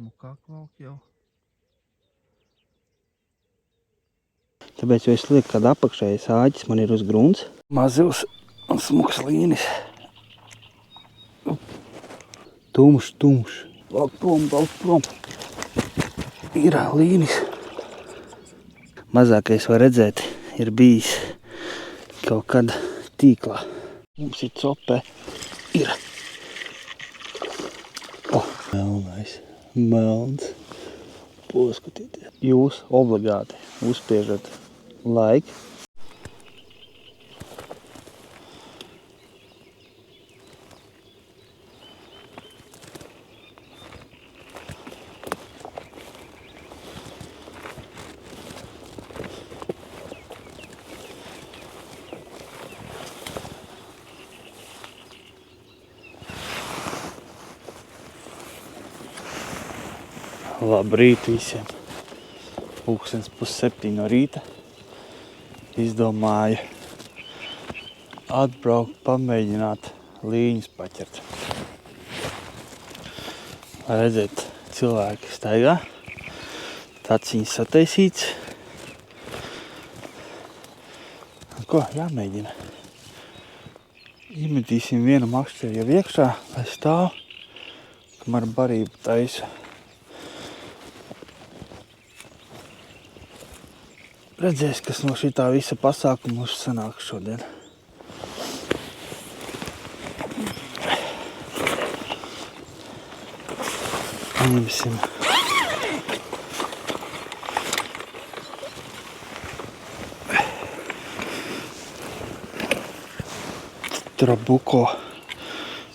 smukāk valk jau. Tāpēc, jo es lieku, kad apakšējais āķis man ir uz grunts. Mazils un smuks līnis. Tumšs. Valk prom. Ir līnis. Mazākais var redzēt, ir bijis kaut kad tīklā. Mums ir cope. Ir. Melns. Poskatieties. Jūs obligāti uzspiežat like. Labrīt visiem. Pulkstens 6:30 no rīta. Izdomāju atbraukt, pamēģināt līņus paķert. Redzēt, cilvēki staigā. Taciņas sataisīts. Ko, jāmēģina. Iemetīsim vienu makšķeri jau iekšā, lai stāv, kamēr barību taisu. Redzēs, kas no šitā visa pasākuma mums sanāk šodien. Ņemsim. Trabuko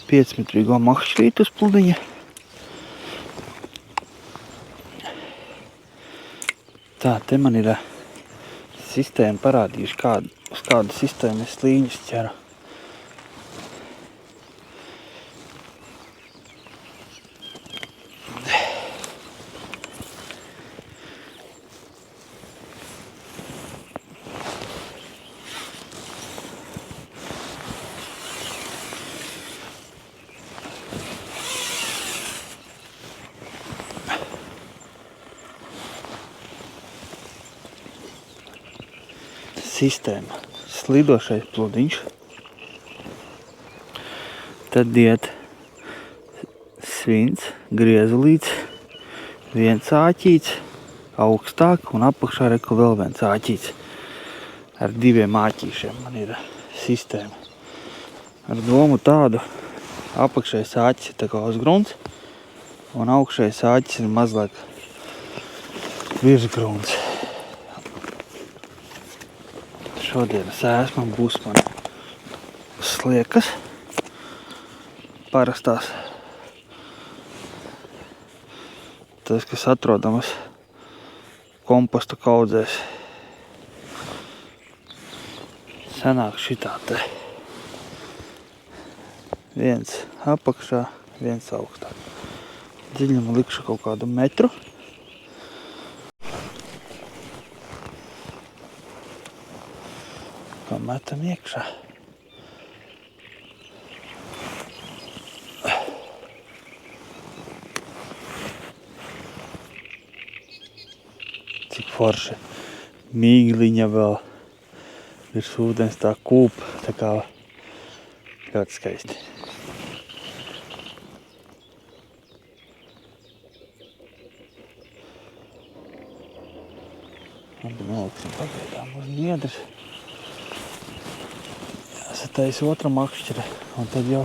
5-metrīgo makšķerītu uz pludiņa. Tā, te man ir sistēma parādījuši, uz kādu sistēmu es līņus ķeru. Sistēma. Slidošais pludiņš. Tad iet svins, griezulīts, viens āķīts, augstāk un apakšā reku vēl viens āķīts. Ar 2 āķīšiem man ir sistēma. Ar domu tādu, apakšējais āķis ir tā kā uz grunts un augšējais āķis ir mazliet virs grunts. Šodienas ēsma būs man sliekas, parastās. Tas, kas atrodamas komposta kaudzēs. Sanāk šitā te. Viens apakšā, viens augstāk. Dziļumu likšu kaut kādu metru. Kā metam iekšā. Cik forši. Mīgliņa vēl virs ūdens tā kūpa. Tā kā ļoti skaisti. Labi, noliksim pagaidām uz niedres. Jāsataisa otra makšķere, un tad jau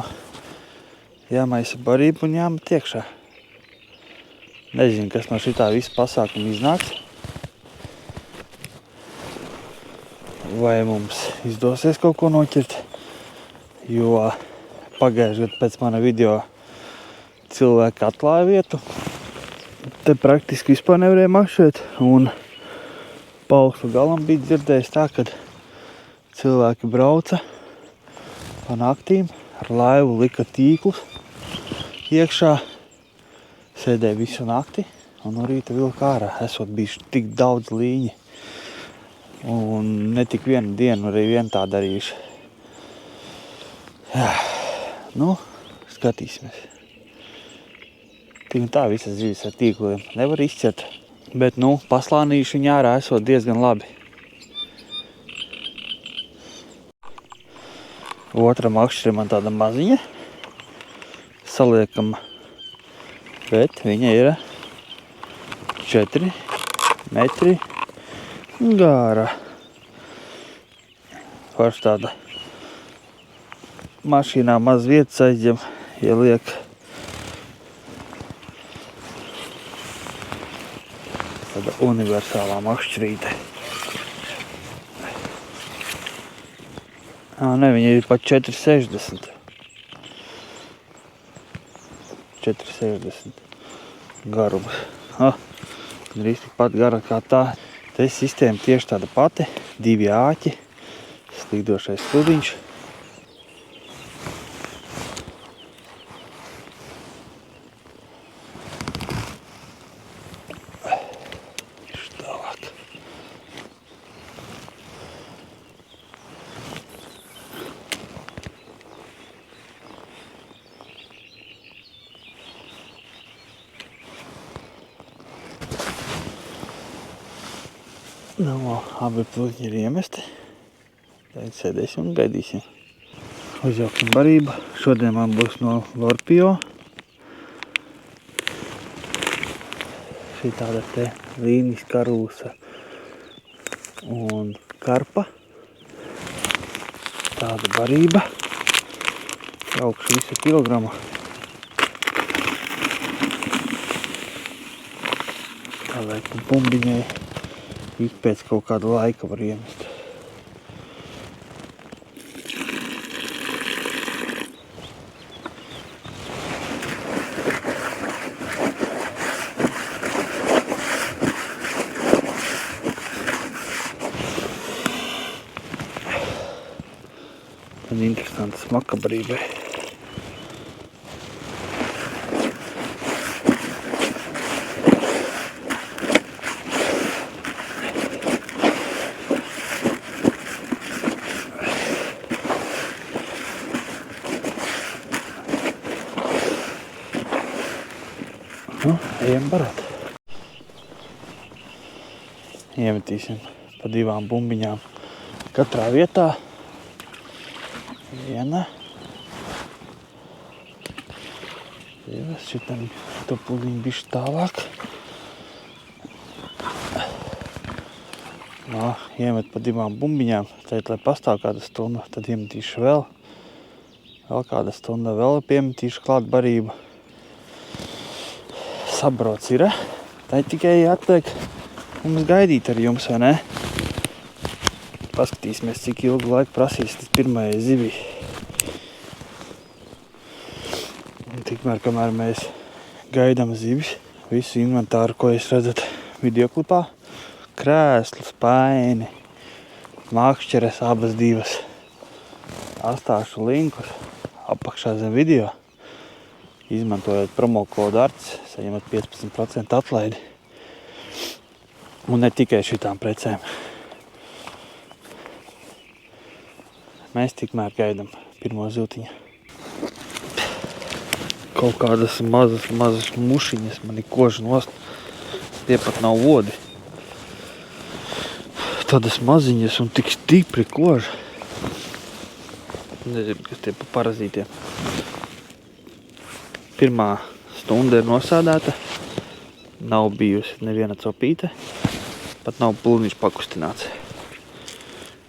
jāmaisa barība un jāmet iekšā. Nezinu, kas no šitā visa pasākuma iznāks. Vai mums izdosies kaut ko noķert, jo pagājušajā gadā pēc mana video cilvēki atklāja vietu. Te praktiski vispār nevarēja makšķēt, un pa augstu galam bija dzirdējis tā, kad cilvēki brauca pa naktīm, ar laivu lika tīklus iekšā, sēdēja visu nakti un no rīta vilka ārā, esot bijuši tik daudz līņi. Un ne tik vienu dienu arī vien tā darījuši. Jā, nu, skatīsimies. Tik un tā visas zivis ar tīkliem nevar izķert. Bet, nu, paslānījuši viņi ārā esot diezgan labi. Otra makšķere man tāda maziņa. Saliekama. Bet viņa ir 4 metri gāra. Forši tāda mašīnā maz vietas aizņem, ieliek. Tāda universālā makšķerīte. Ne, viņa ir pat 4,60. 4,60 garums. Drīz tikpat gara kā tā. Te sistēma tieši tāda pati. 2 āķi, slīdošais kludiņš. Tālāk. Abi pluķi ir iemesti. Tagad sēdēsim un gaidīsim. Uzjauksim barību. Šodien man būs no Lorpio. Šī tāda te līnijas karūsa un karpa. Tāda barība. Jaukšu visu kilogramu. Tā laikam pumbiņai ik pēc kaut kāda laika var iemest. Un interesanta smakabarībai. Ejam barot. Iemetīsim pa 2 bumbiņām katrā vietā. Viena. 2. Šitam to pludiņu bišķi tālāk. Iemet pa 2 bumbiņām. Tad, lai pastāv kāda stunda, tad iemetīšu vēl. Vēl kāda stunda, vēl piemetīšu klāt barību. Sabrots ir. Tā tikai atliek mums gaidīt ar jums, vai ne? Paskatīsimies, cik ilgu laiku prasīs tas pirmajai zivī. Un tikmēr, kamēr mēs gaidām zivis, visu inventāru, ko jūs redzat videoklipā, krēsls, paini, makšķeres, abas 2. Atstāšu linkus apakšā zem video. Izmantojot promo kodu ARTS, saņemat 15% atlaidi. Un ne tikai šitām precēm. Mēs tikmēr gaidām pirmo ziltiņu. Kaut kādas mazas mušiņas mani koža nost. Tie pat nav vodi. Tādas maziņas un tik stipri koža. Nezinu, kas tie pa parazītiem. Pirmā stunda ir nosādāta. Nav bijusi neviena copīte. Pat nav pulniņš pakustināts.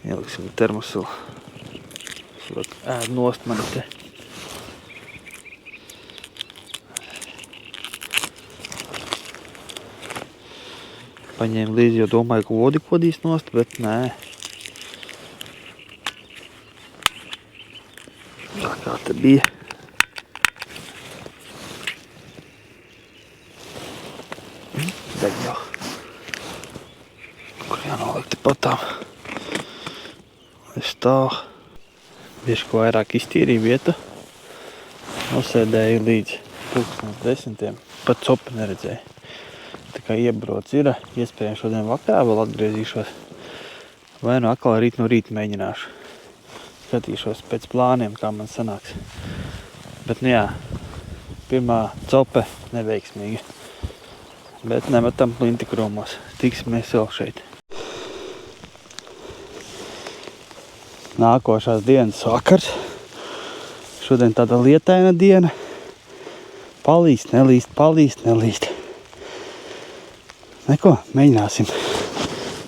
Ieliksim termosilu. Ēd nost mani te. Paņēmu līdzi, jo domāju, ka vodi kodīs nost, bet nē. Tā kā te bija. Deg jau. Kur jānolikt patām. Es stāvu. Bieži vairāk iztīrīju vietu. Nosēdēju līdz 10:00. Pat copu neredzēju. Tā kā iebrots ir. Iespējams šodien vakarā vēl atgriezīšos. Vai nu atkal rīt no rīta mēģināšu. Skatīšos pēc plāniem, kā man sanāks. Bet nu jā, Pirmā cope neveiksmīga. Bet nemetam plinti krūmos. Tiksimies vēl šeit. Nākošās dienas vakars. Šodien tāda lietaina diena. Palīst, nelīst, palīst, nelīst. Neko, mēģināsim.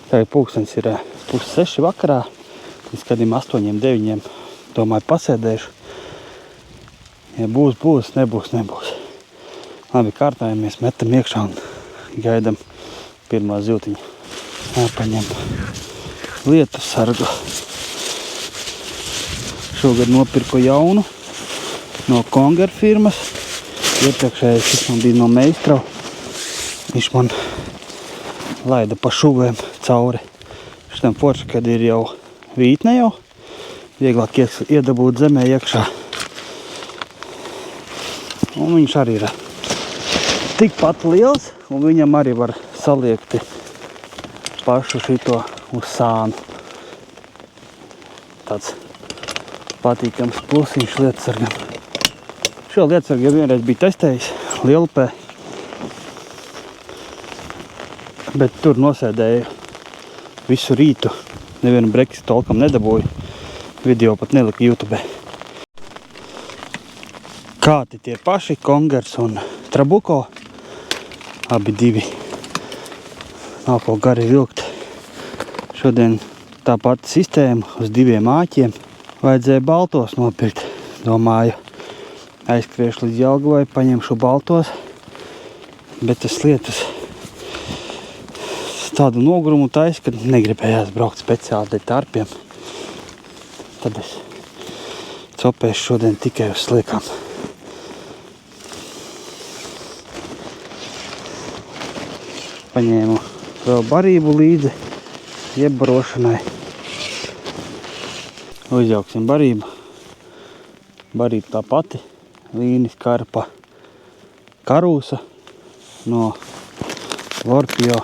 Tagad pulkstenis ir 5:30 vakarā. Līdz kādiem 8, 9. Domāju, pasēdēšu. Ja būs, būs, nebūs, nebūs. Labi, kārtājamies, metam iekšā un gaidam pirmā zivtiņa. Jāpaņem lietu sargu. Šogad nopirku jaunu no Conger firmas. Iepriekšējais šis man bija no Meistra. Viņš man laida pa šuvēm cauri. Šitam forši, kad ir jau vītne jau. Vieglāk iedabūt zemē iekšā. Un viņš arī ir tikpat liels. Un viņam arī var saliekti pašu šito uz sānu. Tāds patīkams plusiņš lietasargam. Šo lietasargu jau vienreiz bija testējis Lielupē. Bet tur nosēdēju visu rītu. Nevienu breksi tolkam nedabūju. Video pat nelika YouTube. Kāti tie paši, Kongers un Trabuko. Abi divi. Nav ko gari vilkt. Šodien tā pati sistēma uz 2 āķiem. Vajadzēja baltos nopirkt. Domāju, aizskriešu līdz Jelgavai, paņemšu baltos. Bet tas lietas tādu nogurumu taisa, kad negribējās braukt speciāli dēļ tarpiem. Tad es copēšu šodien tikai uz sliekām. Paņēmu vēl barību līdzi iebarošanai. Uzjauksim barību. Barība tā pati. Līnis karpa karūsa no Lorpio.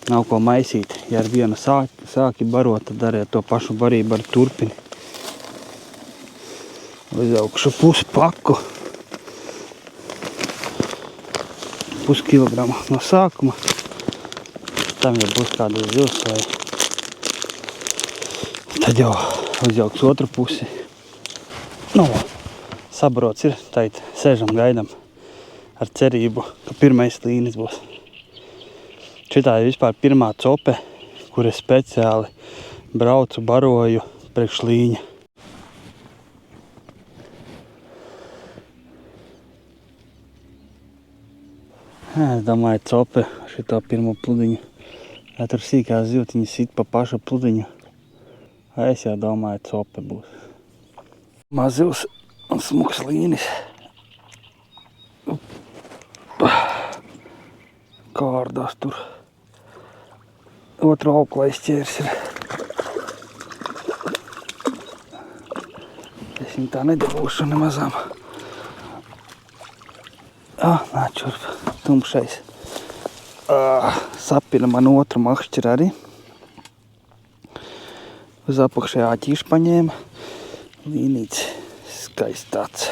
Nav ko maisīt. Ja ar vienu sāki barot, tad arī to pašu barību ar turpini. Uzjaukšu pusi paku. Pus kilogramu no sākuma. Tam jau būs kāda zivs vai tad jau uzjauks otru pusi. Nu, sabrots ir, taiet sēžam gaidam ar cerību, ka pirmais līnis būs. Šitā ir vispār pirmā cope, kur es speciāli braucu, baroju priekš līņa. Es domāju, cope šito pirmo pludiņu. Ja tur sīkās zivtiņas sit pa pašu pludiņu. Es jau domāju, cope būs. Mazils un smuks līnis. Kārdos tur. Otru auklais ķērs ir. Es viņu tā nedabūšu nemazām. Nāc šurp, tumšais. Sapina man otru makšķiru arī. Uz apakšējā āķīšu paņēma. Līnīts skaists tāds.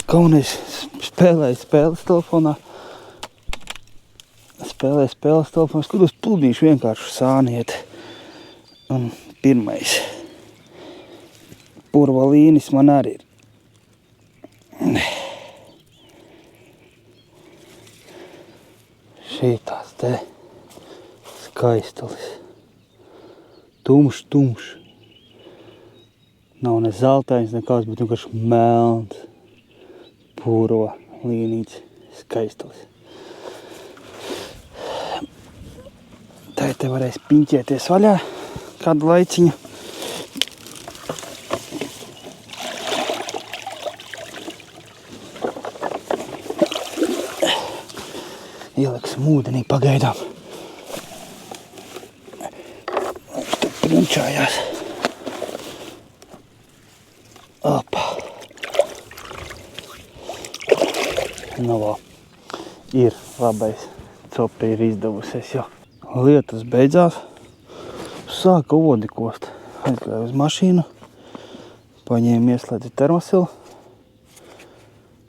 Kaunais spēlēju spēles telefonā. Skatos pluldīšu vienkārši sāniet. Un pirmais purva līnis man arī ir. Šitās te skaistulis. Tumšs. Nav ne zeltains, nekāds, bet vienkārši melns. Purva līnīts skaistulis. Tā te varēs piņķēties vaļā kādu laiciņu. Ieliksim ūdenī pagaidām. Viņš tur prinčājās. Opa. Nu, ir labais. Cope ir izdevusies jau. Lietas beidzās. Sāka odi kost. Aizgāju uz mašīnu. Paņēmu ieslēdzi termosilu.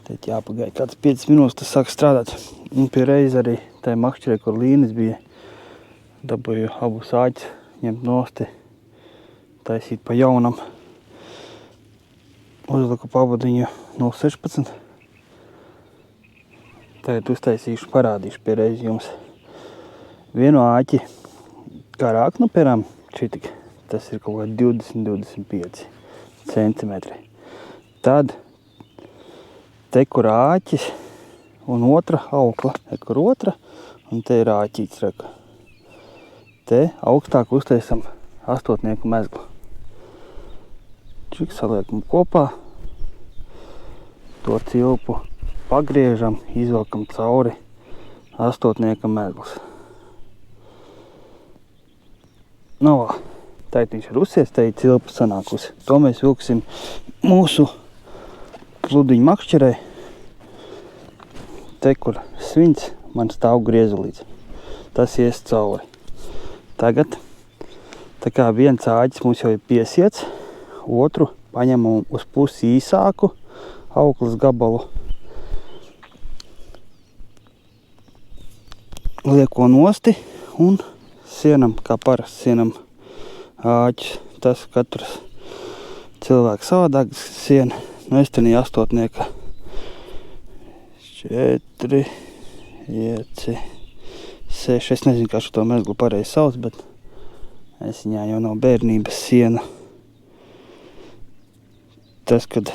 Tad jāpagaida kāds 5 minūtes, tas sāk strādāt. Un pie reizi arī tai makšķerē, kur līnis bija, dabūju abus āķus ņemt nosti, taisīt pa jaunam. Uzliku pavadiņu 0,16. Tagad uztaisīšu, parādīšu pie reizi jums. Vienu āķi garāk nopērām šitik. Tas ir kaut kā 20-25 centimetri. Tad te, kur āķis un otra aukla, kur otra, un te ir āķīts, reka. Te augstāk uztaisam 8 mezglu. Čik saliekam kopā, to cilpu pagriežam, izvelkam cauri 8 mezglus. Nu, tagad viņš ir uzsies, te ir cilpa sanākusi. To mēs vilksim mūsu pludiņu makšķerē. Te, kur sviņas, man stāv griezulīts. Tas ies cauri. Tagad, tā kā viens āķis mums jau ir piesiets, otru paņemam uz pusi īsāku auklas gabalu. Lieko nosti un sienam, kā parasti sienam āķis. Tas katrs cilvēks savādāk siena. Nu, es tenī 8, 4, 5, 6. Es nezinu, kā šo mezglu pareizi sauc, bet es viņā jau nav bērnības siena. Tas, kad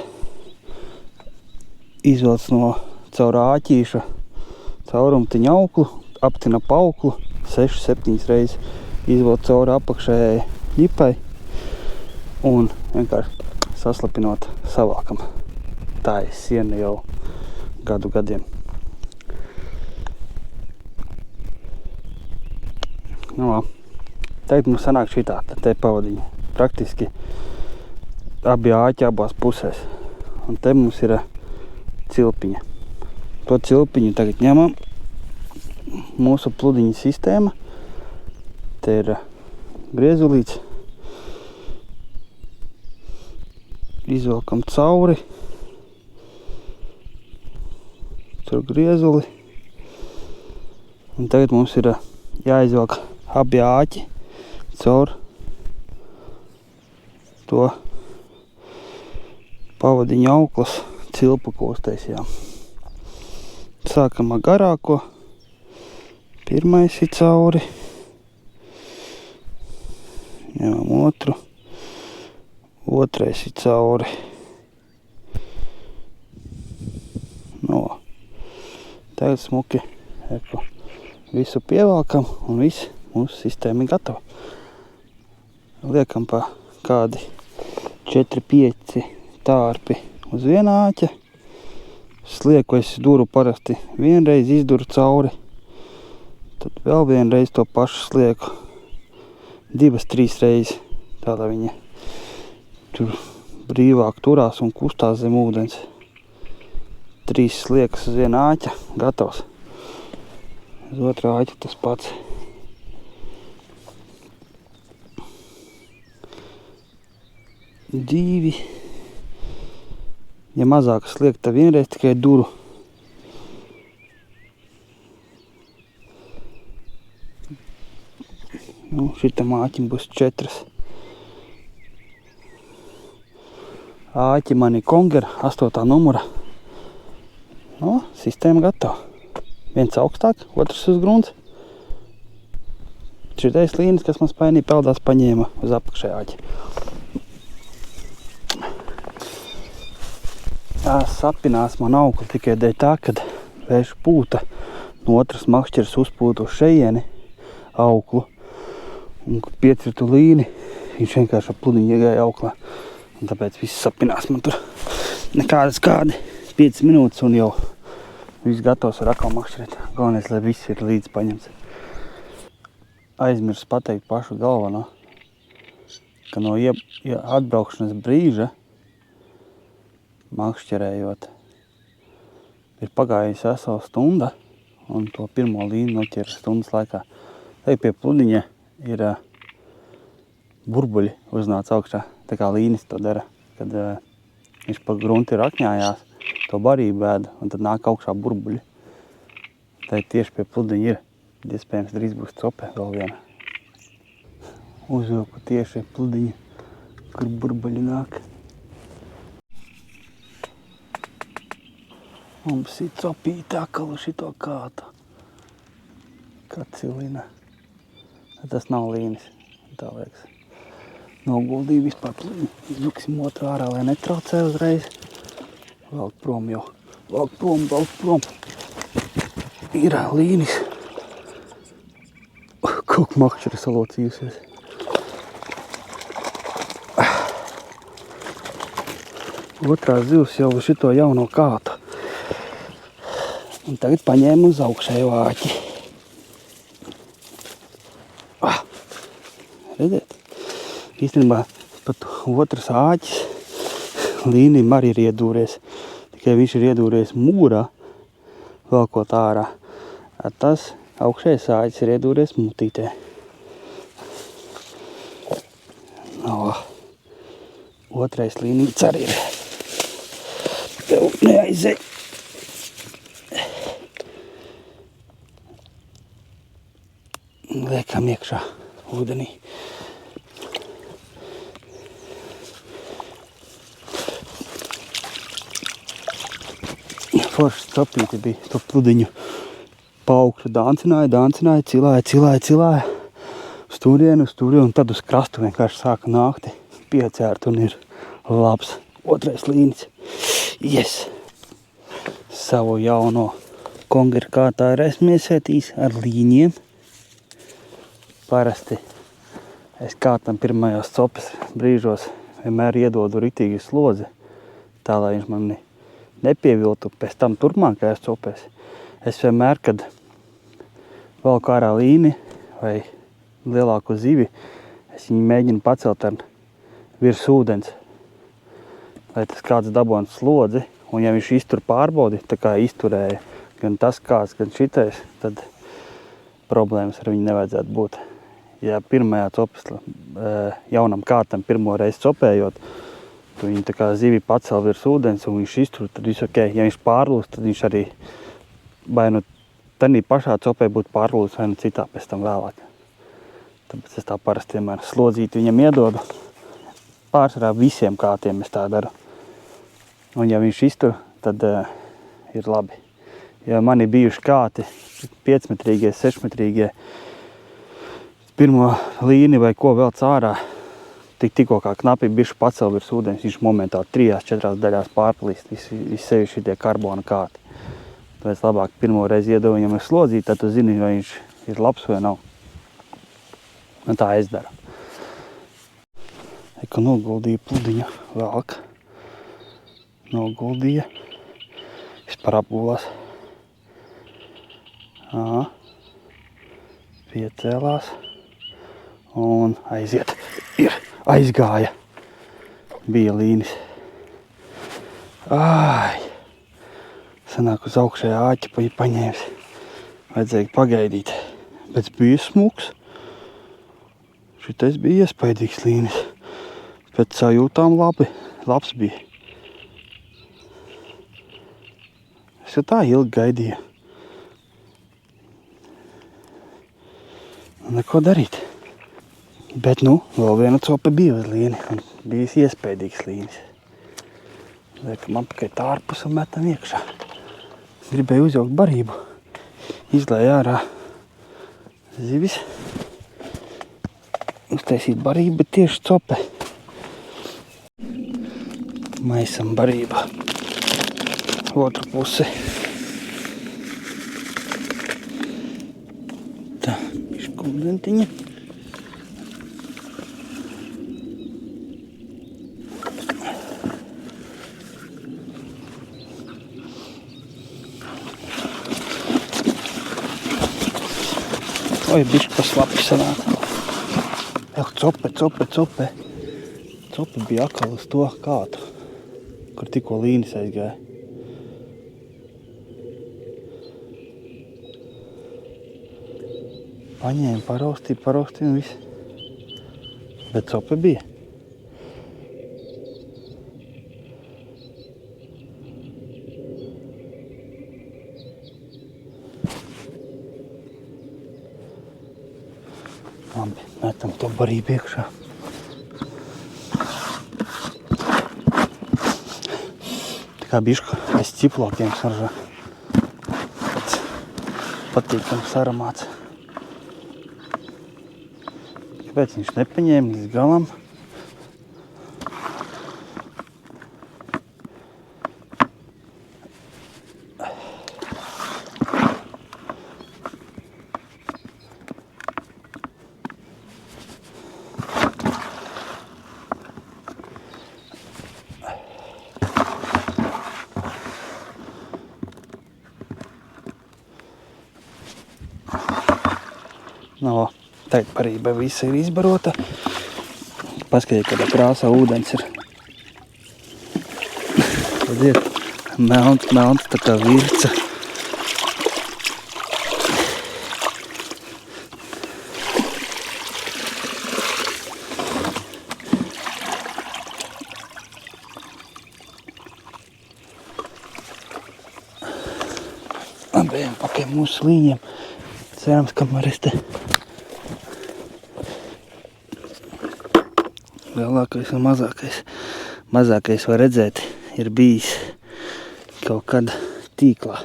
izvelc no caur āķīša caurumtiņa auklu, aptina pa auklu 6-7 reizes, izvelc cauri apakšējai ģipai un vienkārši saslapinot savākam. Tā ir siena jau gadiem. Nu, tagad mums sanāk šitā, te pavadiņa. Praktiski abi āķi abās pusēs. Un te mums ir cilpiņa. To cilpiņu tagad ņemam. Mūsu pludiņa sistēma. Te ir griezulīts. Izvelkam cauri. Tur griezuli. Un tagad mums ir jāizvelk abi āķi caur to pavadiņa auklas cilpu, ko uztaisījām. Sākam ar garāko. Pirmais ir cauri. Ņemam otru. Otrais ir cauri. No. Tagad smuki visu pievelkam un viss mūsu sistēma ir gatava. Liekam pa kādi 4-5 tārpi uz viena āķa. Slieku es duru parasti vienreiz, izduru cauri. Tad vēl vienreiz to pašu slieku. 2-3 reizes. Tā lai viņa tur brīvāk turās un kustās zem ūdens. 3 sliekas uz viena āķa, gatavs. Uz otrā āķa tas pats. Divi. Ja mazāk sliek, tad vienreiz tikai duru. Nu, šitam āķim būs 4. Āķi man ir Konger, 8. numura. Nu, sistēma gatava. Viens augstāk, otrs uz grunts. Šitais līnis, kas man spainī peldās, paņēma uz apakšējā āķi. Sapinās man aukli tikai dēļ tā, kad vējš pūta no otras makšķeres uzpūta uz šejieni auklu. Un, kad piecirtu līni, viņš vienkārši ap pludiņu iegāja auklā. Un tāpēc viss sapinās man tur nekādas 5 minūtes un jau viss gatavs ar atkal makšķerēt. Galvenais, lai viss ir līdz paņemts. Aizmirsu pateikt pašu galveno, ka no atbraukšanas brīža makšķerējot ir pagājusi vesela stunda un to pirmo līni noķer stundas laikā. Te pie pludiņa ir burbuļi uznāca augšā, tā kā līnis to dara, kad viņš pa grunti rakņājās, to barību ēda, un tad nāk augšā burbuļi. Tā tieši pie pludiņa ir. Iespējams, drīz būs cope vēl viena. Uzvilku tieši pie pludiņa, kur burbuļi nāk. Mums ir copīte akalu šito kātu. Kacilina. Tas nav līnis, tā liekas. Noguldīju vispār pludiņu. Izluksim otru ārā, lai netraucē uzreiz. Velk prom jau. Velk prom. Ir līnis. Kaut makšķeri salocījusies. Otrā zivs jau šito jauno kātu. Un tagad paņēmu uz augšējo āķi. Redziet? Īstenībā pat otrs āķis līnim arī ir iedūries. Tikai viņš ir iedūries mugurā, velkot ārā. Tas augšējais āķis ir iedūries mutītē. Otrais līnīts arī ir. Tev neaizej. Liekam iekšā ūdenī. Foršs copīti bija to pludiņu pa augšu dāncināja, cilāja. Uz turienu, un tad uz krastu vienkārši sāka nākti piecērt un ir labs. Otrais līnis. Yes! Savu jauno kongeru kātā ir esmu iesētījis ar līņiem. Parasti es kātam pirmajos copes brīžos vienmēr iedodu ritīgi slodzi, tā lai viņš man nepieviltu pēc tam turpmākajās copēs. Es vienmēr, kad velku ārā līni vai lielāku zivi, es viņu mēģinu pacelt ar virs ūdens, lai tas kāds dabūtu slodzi, un ja viņš iztur pārbaudi, tā kā izturēja gan tas kāds, gan šitais, tad problēmas ar viņu nevajadzētu būt. Ja pirmajā copas jaunam kātam pirmo reizi copējot, tu viņu tā kā zivi pacel virs ūdens un viņš iztur, tad viss ok. Ja viņš pārlūst, tad viņš arī vai nu tanī pašā copē būtu pārlūst, vai nu citā pēc tam vēlāk. Tāpēc es tā parasti vienmēr slodzīti viņam iedodu. Pārsvarā visiem kātiem es tā daru. Un ja viņš iztur, tad ir labi. Ja man ir bijuši kāti 5-metrīgie, 6-metrīgie, pirmo līni vai ko velc ārā, tikko kā knapi bišķi pacel virs ūdens, viņš momentāli 3-4 daļās pārplīst, visi sevišķi šitie karbona kāti. Tāpēc labāk pirmo reizi iedodu viņam ar slodzīti, tad tu zini, vai viņš ir labs vai nav. Un tā es daru. Eko noguldīja pludiņu velk. Noguldīja. Vispār apgulās. Piecēlās. Un aiziet. Ir. Aizgāja. Bija līnis. Ai. Sanāk uz augšējā āķi paņēmis. Vajadzēja pagaidīt. Bet bija smuks. Šitais bija iespaidīgs līnis. Pēc sajūtām labs bija. Es jau tā ilgi gaidīju. Neko darīt. Bet, vēl viena copa bija uz līni. Un bijis iespaidīgs līnis. Liekam apakaļ ārpus un metam iekšā. Gribēju uzjaukt barību. Izlēju ārā zivis. Uztaisīt barību, bet tieši cope. Maisam barību. Otru pusi. Tā, škundentiņa. Oi, bišķi paslapi sanāca. Cope. Cope bija akal uz to kātu, kur tikko līnis aizgāja. Paņēma, paraustīja un viss. Bet cope bija. Labi, metam to barību iekšā. Tā kā bišku bez ciplokiem saržā. Tāds patīkams aromāts. Kāpēc viņš nepaņēma līdz galam? No, tagad parība visa ir izbarota. Paskatīt, kādā krāsā ūdens ir. Redziet, melns tā kā virca. Labi, ejam pakaļ mūsu līņiem. Cerams, kamēr es te lielākais un mazākais var redzēt, ir bijis kaut kad tīklā.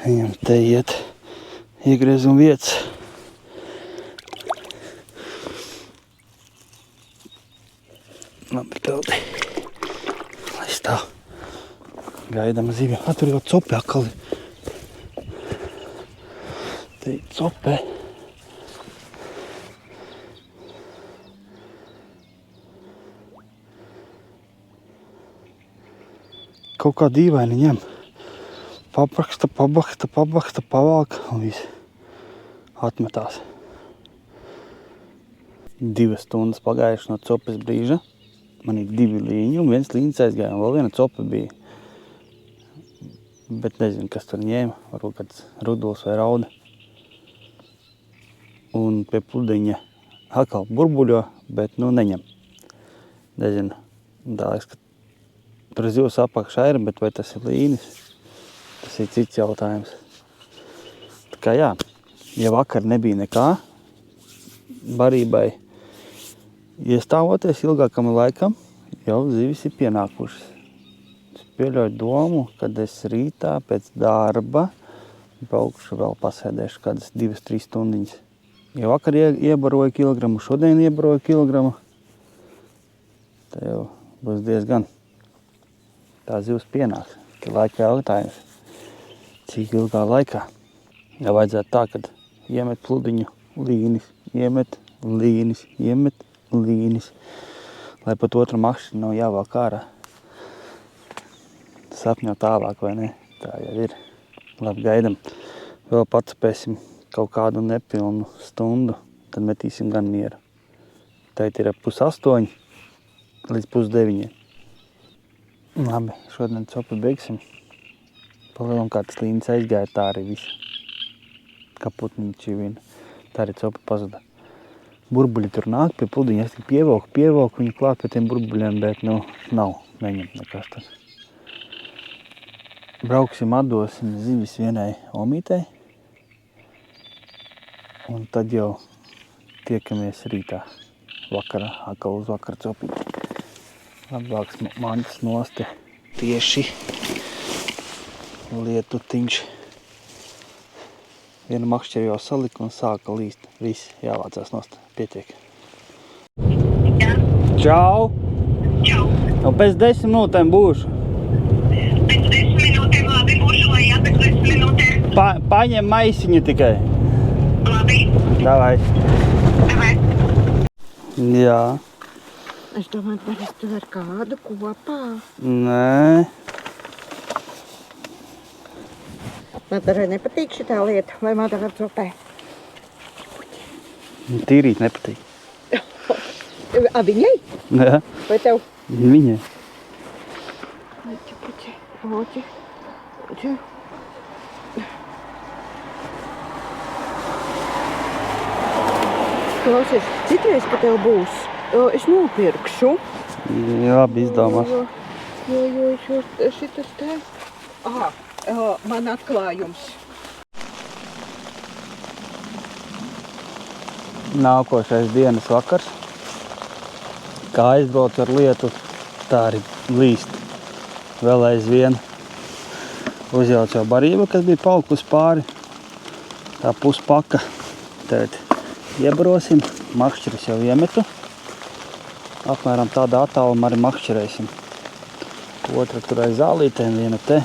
Viņam te iet iegriezuma vietas. Labi, pildi. Lai stāv. Gaidām zivju. Tur jau copi akali. Te ir copē. Kaut kā dīvaini ņem. Papraksta, pavalk un viss atmetās. 2 stundas pagājuši no copes brīža. Man ir 2 līņi un 1 līņas aizgāja. Un vēl viena copa bija. Bet nezinu, kas tur ņēma. Varbūt kāds ruduls vai rauda. Un pie pludiņa atkal burbuļo, bet neņem. Nezinu. Tā liekas, ka tur zivs apakšā ir, bet vai tas ir līnis? Tas ir cits jautājums. Tā kā jā, ja vakar nebija nekā, barībai iestāvoties ilgākam laikam, jau zivis ir pienākušas. Es pieļauju domu, kad es rītā pēc darba braukšu vēl pasēdēšu kādas 2-3 stundiņas. Ja vakar iebaroju kilogramu, šodien iebaroju kilogramu, tad jau būs diezgan. Tā zivs pienāks. Ka laika jautājums. Cik ilgā laikā? Ja vajadzētu tā, kad iemet pludiņu līnis, iemet līnis, lai pat otru makšķi nav jāvāk ārā. Sapņo tālāk, vai ne? Tā jau ir. Labi, gaidam. Vēl patspēsim kaut kādu nepilnu stundu, tad metīsim gan mieru. Tagad ir 7:30 līdz 8:30. Labi, šodien copu beigsim. Palielam kāds līnis aizgāja, tā arī viss. Kā putniņi čivina. Tā arī copa pazuda. Burbuļi tur nāk pie pludiņa. Es tik pievelku viņu klāt pie tiem burbuļiem, bet nav. Neņem nekas tas. Brauksim, atdosim zivis vienai omītei. Un tad jau tiekamies rītā. Vakarā, atkal uz vakara copīt. Labāks mantas nosti. Tieši lietutiņš. Vienu makšķeru jau salika un sāka līst. Viss jāvācās nost. Pietiek. Jā. Čau! Čau. Nu, pēc 10 minūtēm būšu. Pēc 10 minūtēm labi būšu, lai jāpēc 10 minūtēm. Paņem maisiņu tikai. Labi. Davai. Davai. Jā. Es domāju, varēs tu ar kādu kopā. Nē. Madarai nepatīk šitā lieta, vai Madara copē? Tīrīt nepatīk. A viņai? Jā. Vai tev? Viņai. Oķi. Klausies, citreiz, ka tev būs, es nopirkšu. Jā, labi izdomās. Jo šitas te. Aha, man atklājums. Nākošais dienas vakars. Kā aizbrauc ar lietu, tā arī līst. Vēl aizvien uzjauc jau barība, kas bija palikusi pāri. Tā puspaka. Tad iebarosim. Makšķeris jau iemetu. Apmēram tādā attālumā arī makšķerēsim. Otra tur aiz zālītēm, viena te.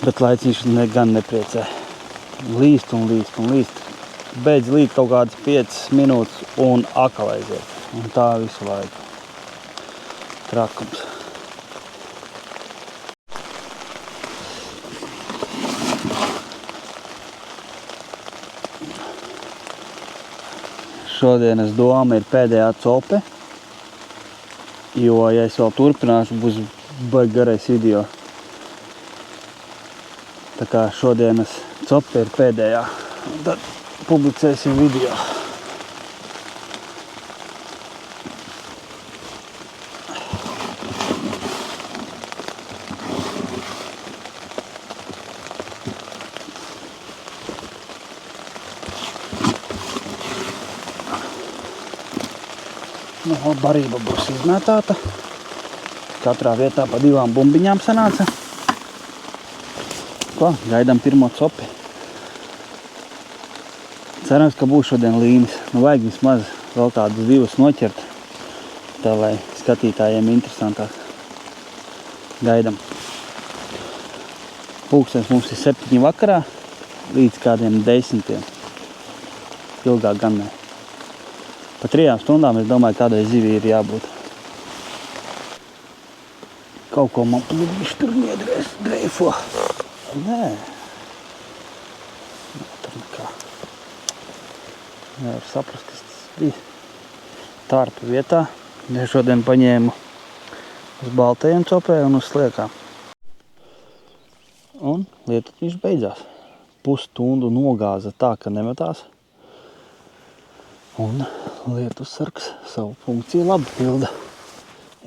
Bet laiciņš gan nepriecē. Līst un līst un līst. Beidz līt kaut kādas 5 minūtes un akal aiziet. Un tā visu laiku. Trakums. Šodienas doma ir pēdējā cope, jo, ja es vēl turpināšu, būs baigi garais video. Tā kā šodienas cope ir pēdējā, tad publicēsim video. Barība būs izmētāta. Katrā vietā pa 2 bumbiņām sanāca. Ko? Gaidām pirmo copi. Cerams, ka būs šodien līnis. Vajag vismaz vēl tādus 2 noķert. Tā, lai skatītājiem interesantāk. Gaidām. Pulkstens mums ir 7 vakarā līdz kādiem 10. Ilgāk gan ne. Pa 3 stundām, es domāju, kādai zivī ir jābūt. Kaut ko man plūdīši tur dreifo. Nē. Tur nekā. Nevar saprast, kas tas bija. Tārpa vietā. Es šodien paņēmu uz baltajiem copēm un uz sliekām. Un lietutiņš beidzās. Pusstundu nogāza tā, ka nemetās. Un lietussargs savu funkciju labi pilda.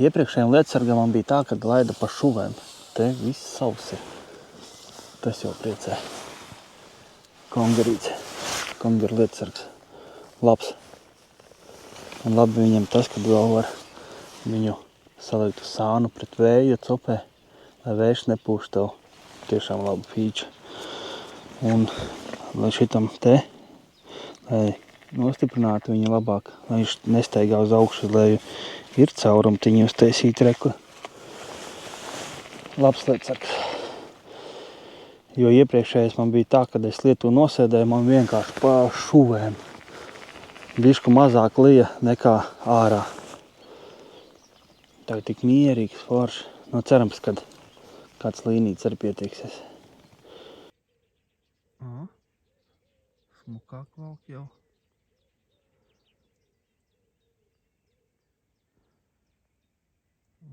Iepriekšējiem lietussargam man bija tā, ka laida pa šuvēm. Te viss savs ir. Tas jau priecē. Kongarīts. Kongaru lietussargs. Labs. Un labi viņam tas, kad vēl var viņu salikt uz sānu pret vēju copē, lai vējš nepūš tev. Tiešām labu fīču. Un lai šitam te, lai nostiprinātu viņu labāk, lai viņš nesteigā uz augšu, lai ir caurumtiņi uztaisīt reku. Labs lietussargs. Jo iepriekšējais man bija tā, kad es lietu nosēdēju, man vienkārši pa šuvēm. Bišku mazāk lija nekā ārā. Tā ir tik mierīgs, forši. Nu, cerams, kad kāds līnīts arī pietieksies. Smukāk valk jau.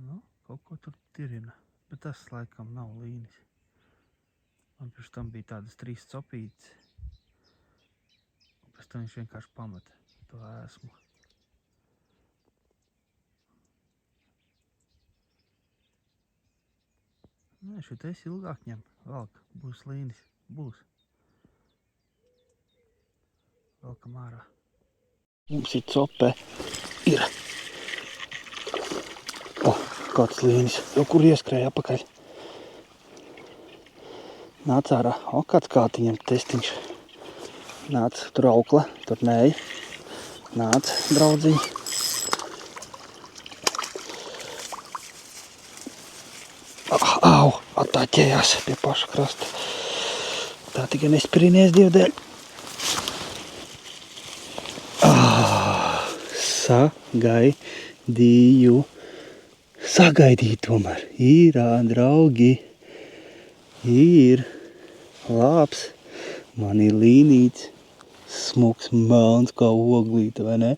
Nu, kaut ko tur tirina, bet tas laikam nav līnis. Man pirms tam bija tādas 3 copītes. Pēc tam viņš vienkārši pameta to ēsmu. Nē, šitais ilgāk ņem. Valk, būs līnis. Būs. Valkam ārā. Mums ir cope. Ir. Kāds līnis. Jau kur ieskrēja apakaļ. Nāc ārā. Kāds kātiņam testiņš. Nāc, tur aukla. Tur nēja. Nāc, draudziņi. Au! Attāķējās pie paša krasta. Tā tikai nespirinies divdēļ. Sagaidīju tomēr. Ir, draugi. Ir. Labs. Man ir līnīts. Smuks, melns kā oglīte, vai ne?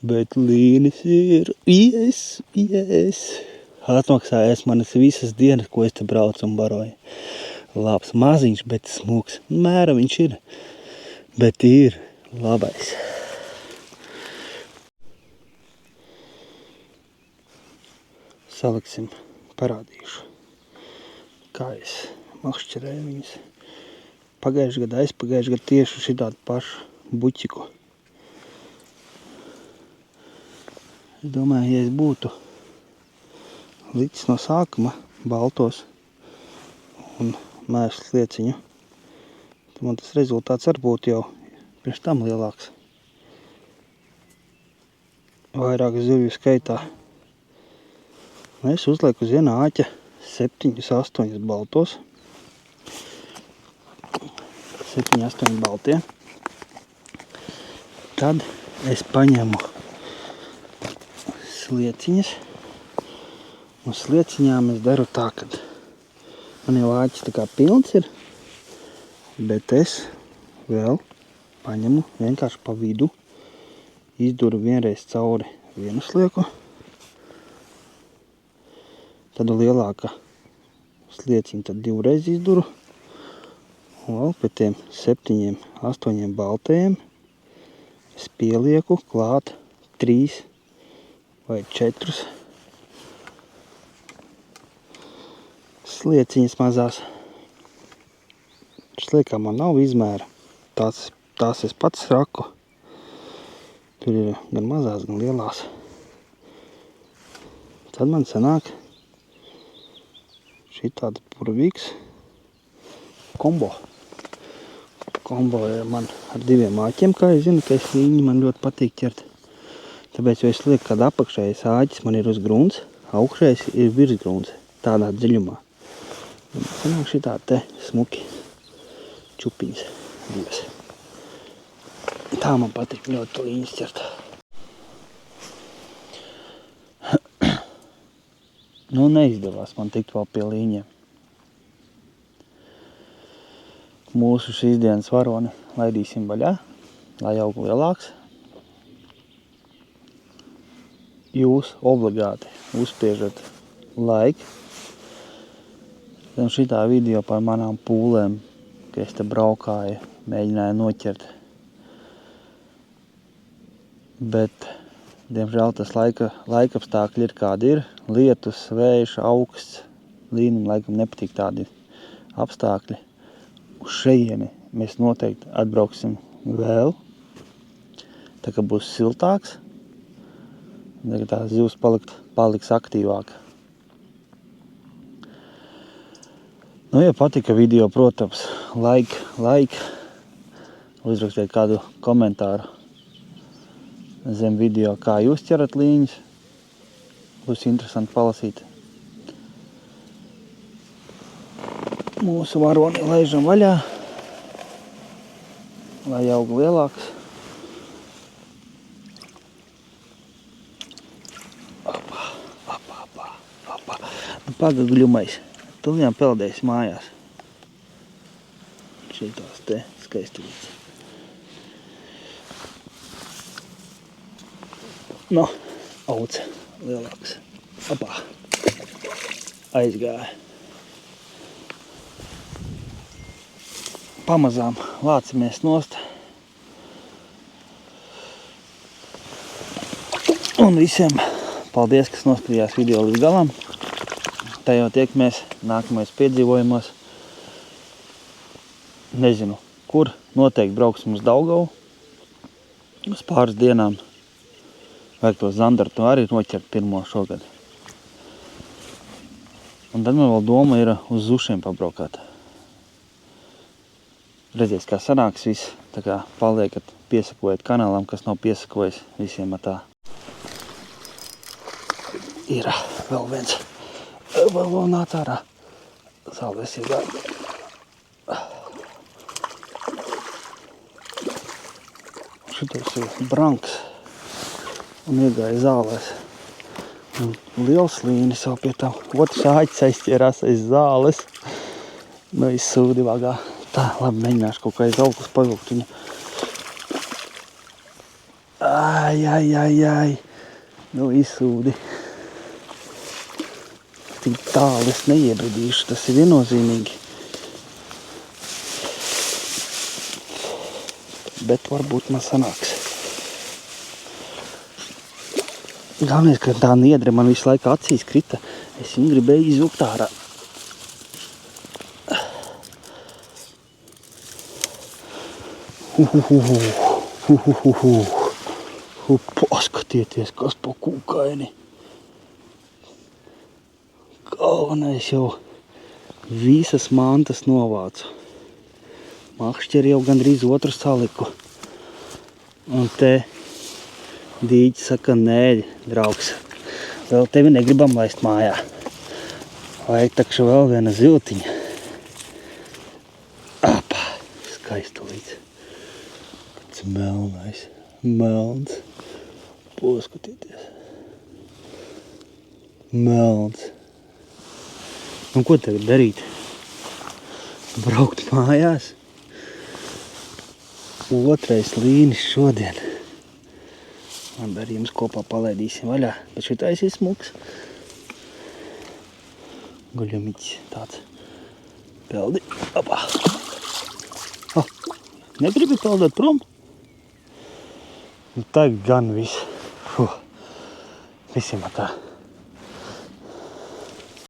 Bet līnis ir. Yes. Atmaksājies manas visas dienas, ko es te braucu un baroju. Labs, maziņš, bet smuks. Mēra viņš ir. Bet ir labais. Saliksim, parādīšu, kā es makšķerēju viņus. Pagājušajā gadā, aizpagājušajā gadā tieši šitādu pašu. buķiku. Es domāju, ja es būtu licis no sākuma baltos un mēslu slieciņu, tad man tas rezultāts var būt jau pirms tam lielāks. Vairāk zivju skaitā. Es uzlieku uz viena āķa 7-8 baltos. 7-8 baltie. Tad es paņemu slieciņas. Un slieciņām es daru tā, kad man jau āķis tā kā pilns ir, bet es vēl paņemu vienkārši pa vidu, izduru vienreiz cauri vienu slieku, tad lielāka slieciņa tad divreiz izduru, un vēl pie tiem 7-8 baltajiem es pielieku klāt 3 vai 4 slieciņas mazās. Sliekā man nav izmēra. Tās es pats raku. Tur ir gan mazās, gan lielās. Tad man sanāk šitāds burvīgs kombo. Kombo ir man ar 2 āķiem, kā es zinu, ka viņi man ļoti patīk ķert. Tāpēc, jo es lieku, kad apakšējais āķis man ir uz grunts, augšējais ir virs grunts, tādā dziļumā. Sanāk šitā te smuki čupiņas divas. Tā man patīk ļoti līņas ķert. Nu, neizdevās man tikt vēl pie līņiem. Mūsu šīs dienas varoni laidīsim vaļā, lai aug lielāks. Jūs obligāti uzspiežat like. Un šitā video par manām pūlēm, ka es te braukāju, mēģināju noķert. Bet, diemžēl, tas laika apstākļi ir kādi ir. Lietus, vējš, augsts, līnim laikam nepatīk tādi apstākļi. Uz šejieni mēs noteikti atbrauksim vēl. Tā kā būs siltāks, tā tās zivs paliks aktīvāka. Nu, ja patika video, protams, like, uzrakstiet kādu komentāru zem video, kā jūs ķerat līņas. Būs interesanti palasīt. Mūsu varoni laižam vaļā, lai aug lielāks. Opa. Nu, pagagļumais. Tuljām peldējis mājās. Šitās te skaistītas. No, auce lielāks. Opā. Aizgāja. Pamazām vācamies nost. Un visiem paldies, kas noskatījās video līdz galam. Tā jau tiekamies nākamais piedzīvojumos. Nezinu, kur. Noteikti brauksim uz Daugavu. Uz pāris dienām. Vajag to zandartu arī noķert pirmo šogad. Un tad man vēl doma ir uz Zušiem pabraukāt. Redzies, kā sanāks viss. Tā kā paliekat, piesakojat kanālam, kas nav piesakojis visiem tā. Ir vēl viens. Vēl nāc ārā. Zālēs ir gāja. Šitais ir branks. Un iegāja zālēs. Un liels līnis jau pie tam. Otrs āķis aizķērās aiz zāles. Nu, izsūdi vagā. Tā, labi, mēģināšu kaut kā aiz auglis pavilkt viņu. Ai. Nu, izsūdi. Tik tālu es neiebridīšu, tas ir viennozīmīgi. Bet varbūt man sanāks. Galvenais, ka tā niedre man visu laiku acīs krita. Es viņu gribēju izvilkt ārā. Paskatieties, kas pa kukaini. Galvenais jau visas mantas novācu. Makšķeri jau gandrīz otru saliku. Un te Dīķi saka, nē, draugs, vēl tevi negribam laist mājā. Vajag takšu vēl viena ziltiņa. Apā, skaistulīts. Kāds melnais, melns. Paskatieties. Melns. Un ko tagad darīt? Braukt mājās? Otrais līnis šodien. Un ar jums kopā palaidīsim vaļā. Bet šitais ir smuks. Guļamiķis tāds. Peldi. Opā. Negribi peldēt prom? Nu, tagad gan viss. Visiem tā.